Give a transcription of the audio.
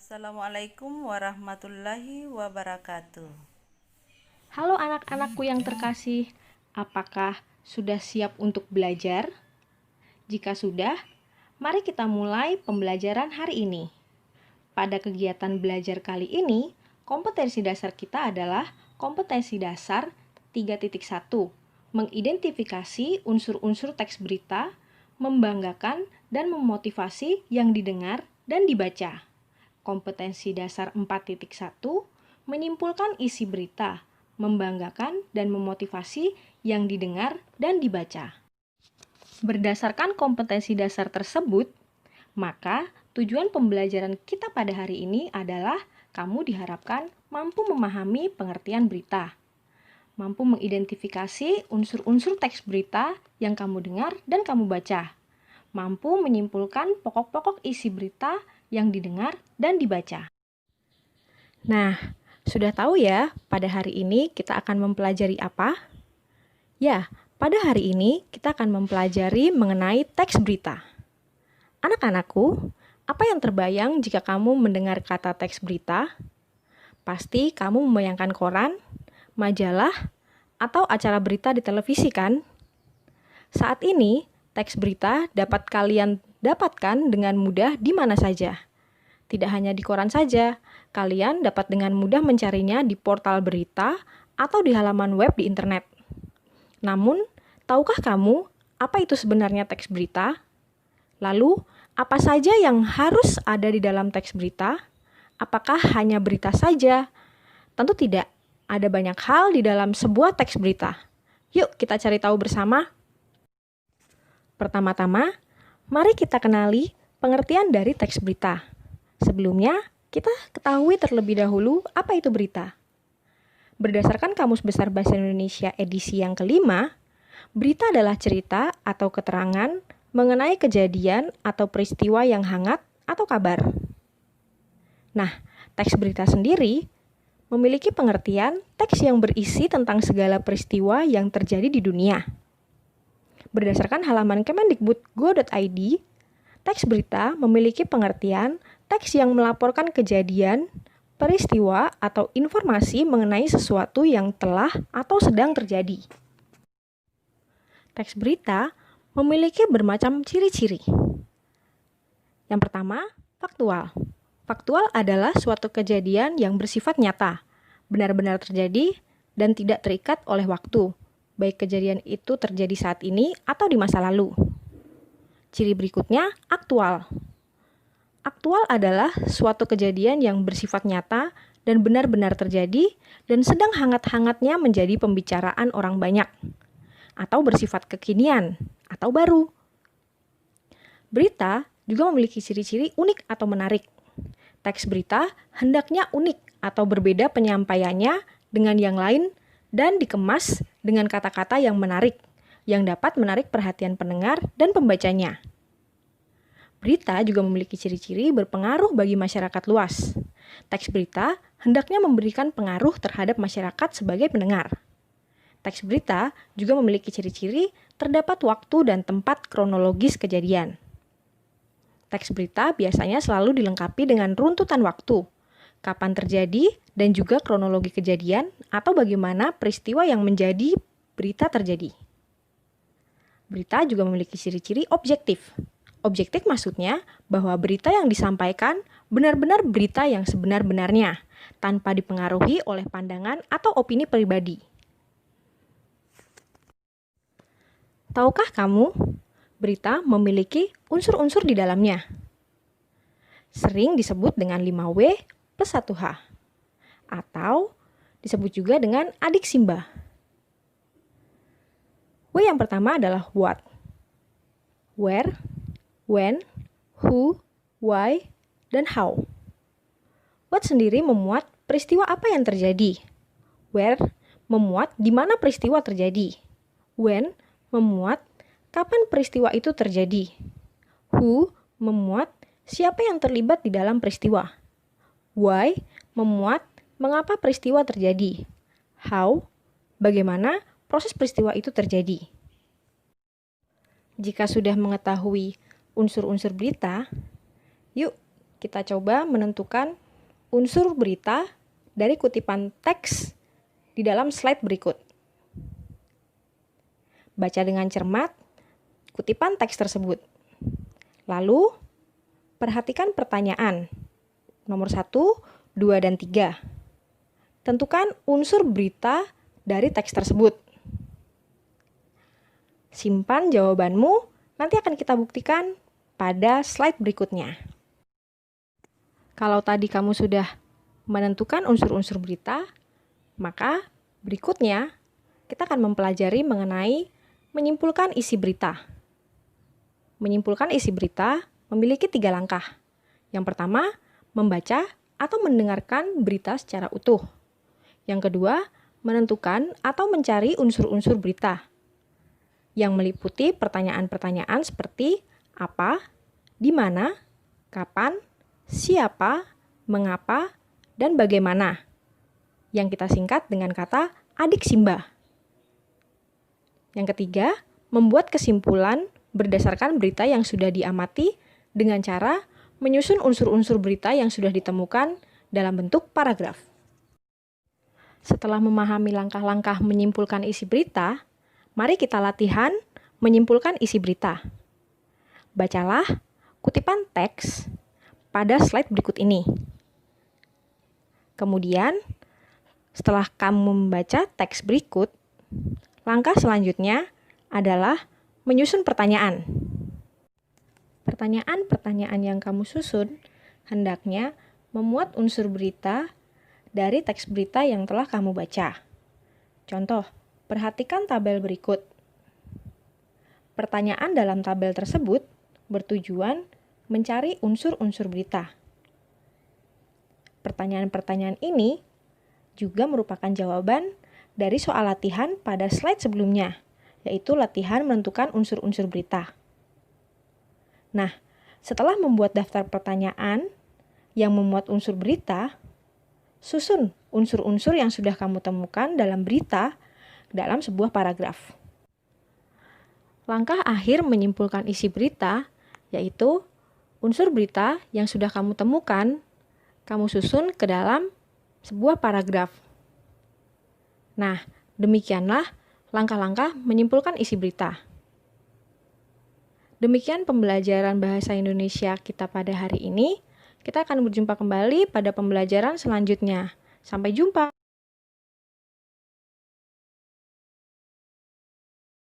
Assalamualaikum warahmatullahi wabarakatuh. Halo anak-anakku yang terkasih, apakah sudah siap untuk belajar? Jika sudah, mari kita mulai pembelajaran hari ini. Pada kegiatan belajar kali ini, kompetensi dasar kita adalah kompetensi dasar 3.1, mengidentifikasi unsur-unsur teks berita, membanggakan dan memotivasi yang didengar dan dibaca. Kompetensi dasar 4.1, menyimpulkan isi berita, membanggakan dan memotivasi yang didengar dan dibaca. Berdasarkan kompetensi dasar tersebut, maka tujuan pembelajaran kita pada hari ini adalah kamu diharapkan mampu memahami pengertian berita, mampu mengidentifikasi unsur-unsur teks berita yang kamu dengar dan kamu baca, mampu menyimpulkan pokok-pokok isi berita yang didengar dan dibaca. Nah, sudah tahu ya pada hari ini kita akan mempelajari apa? Ya, pada hari ini kita akan mempelajari mengenai teks berita. Anak-anakku, apa yang terbayang jika kamu mendengar kata teks berita? Pasti kamu membayangkan koran, majalah, atau acara berita di televisi kan? Saat ini, teks berita dapat kalian dapatkan dengan mudah di mana saja. Tidak hanya di koran saja, kalian dapat dengan mudah mencarinya di portal berita atau di halaman web di internet. Namun, tahukah kamu apa itu sebenarnya teks berita? Lalu, apa saja yang harus ada di dalam teks berita? Apakah hanya berita saja? Tentu tidak. Ada banyak hal di dalam sebuah teks berita. Yuk kita cari tahu bersama. Pertama-tama, mari kita kenali pengertian dari teks berita. Sebelumnya, kita ketahui terlebih dahulu apa itu berita. Berdasarkan Kamus Besar Bahasa Indonesia edisi yang kelima, berita adalah cerita atau keterangan mengenai kejadian atau peristiwa yang hangat atau kabar. Nah, teks berita sendiri memiliki pengertian teks yang berisi tentang segala peristiwa yang terjadi di dunia. Berdasarkan halaman kemendikbud.go.id, teks berita memiliki pengertian teks yang melaporkan kejadian, peristiwa, atau informasi mengenai sesuatu yang telah atau sedang terjadi. Teks berita memiliki bermacam ciri-ciri. Yang pertama, faktual. Faktual adalah suatu kejadian yang bersifat nyata, benar-benar terjadi, dan tidak terikat oleh waktu, baik kejadian itu terjadi saat ini atau di masa lalu. Ciri berikutnya, aktual. Aktual adalah suatu kejadian yang bersifat nyata dan benar-benar terjadi dan sedang hangat-hangatnya menjadi pembicaraan orang banyak, atau bersifat kekinian atau baru. Berita juga memiliki ciri-ciri unik atau menarik. Teks berita hendaknya unik atau berbeda penyampaiannya dengan yang lain dan dikemas dengan kata-kata yang menarik, yang dapat menarik perhatian pendengar dan pembacanya. Berita juga memiliki ciri-ciri berpengaruh bagi masyarakat luas. Teks berita hendaknya memberikan pengaruh terhadap masyarakat sebagai pendengar. Teks berita juga memiliki ciri-ciri terdapat waktu dan tempat kronologis kejadian. Teks berita biasanya selalu dilengkapi dengan runtutan waktu, kapan terjadi, dan juga kronologi kejadian atau bagaimana peristiwa yang menjadi berita terjadi. Berita juga memiliki ciri-ciri objektif. Objektif maksudnya bahwa berita yang disampaikan benar-benar berita yang sebenar-benarnya, tanpa dipengaruhi oleh pandangan atau opini pribadi. Tahukah kamu, berita memiliki unsur-unsur di dalamnya? Sering disebut dengan 5W plus 1H, atau disebut juga dengan adik Simba. W yang pertama adalah what, where, when, who, why, dan how. What sendiri memuat peristiwa apa yang terjadi. Where memuat di mana peristiwa terjadi. When memuat kapan peristiwa itu terjadi. Who memuat siapa yang terlibat di dalam peristiwa. Why memuat mengapa peristiwa terjadi. How bagaimana proses peristiwa itu terjadi. Jika sudah mengetahui unsur-unsur berita, yuk kita coba menentukan unsur berita dari kutipan teks di dalam slide berikut. Baca dengan cermat kutipan teks tersebut. Lalu, perhatikan pertanyaan nomor 1, 2, dan 3. Tentukan unsur berita dari teks tersebut. Simpan jawabanmu, nanti akan kita buktikan pada slide berikutnya. Kalau tadi kamu sudah menentukan unsur-unsur berita, maka berikutnya kita akan mempelajari mengenai menyimpulkan isi berita. Menyimpulkan isi berita memiliki 3 langkah. Yang pertama, membaca atau mendengarkan berita secara utuh. Yang kedua, menentukan atau mencari unsur-unsur berita yang meliputi pertanyaan-pertanyaan seperti apa, di mana, kapan, siapa, mengapa, dan bagaimana, yang kita singkat dengan kata adik Simba. Yang ketiga, membuat kesimpulan berdasarkan berita yang sudah diamati dengan cara menyusun unsur-unsur berita yang sudah ditemukan dalam bentuk paragraf. Setelah memahami langkah-langkah menyimpulkan isi berita, mari kita latihan menyimpulkan isi berita. Bacalah kutipan teks pada slide berikut ini. Kemudian, setelah kamu membaca teks berikut, langkah selanjutnya adalah menyusun pertanyaan. Pertanyaan-pertanyaan yang kamu susun hendaknya memuat unsur berita dari teks berita yang telah kamu baca. Contoh, perhatikan tabel berikut. Pertanyaan dalam tabel tersebut bertujuan mencari unsur-unsur berita. Pertanyaan-pertanyaan ini juga merupakan jawaban dari soal latihan pada slide sebelumnya, yaitu latihan menentukan unsur-unsur berita. Nah, setelah membuat daftar pertanyaan yang memuat unsur berita, susun unsur-unsur yang sudah kamu temukan dalam berita dalam sebuah paragraf. Langkah akhir menyimpulkan isi berita yaitu unsur berita yang sudah kamu temukan, kamu susun ke dalam sebuah paragraf. Nah, demikianlah langkah-langkah menyimpulkan isi berita. Demikian pembelajaran bahasa Indonesia kita pada hari ini. Kita akan berjumpa kembali pada pembelajaran selanjutnya. Sampai jumpa.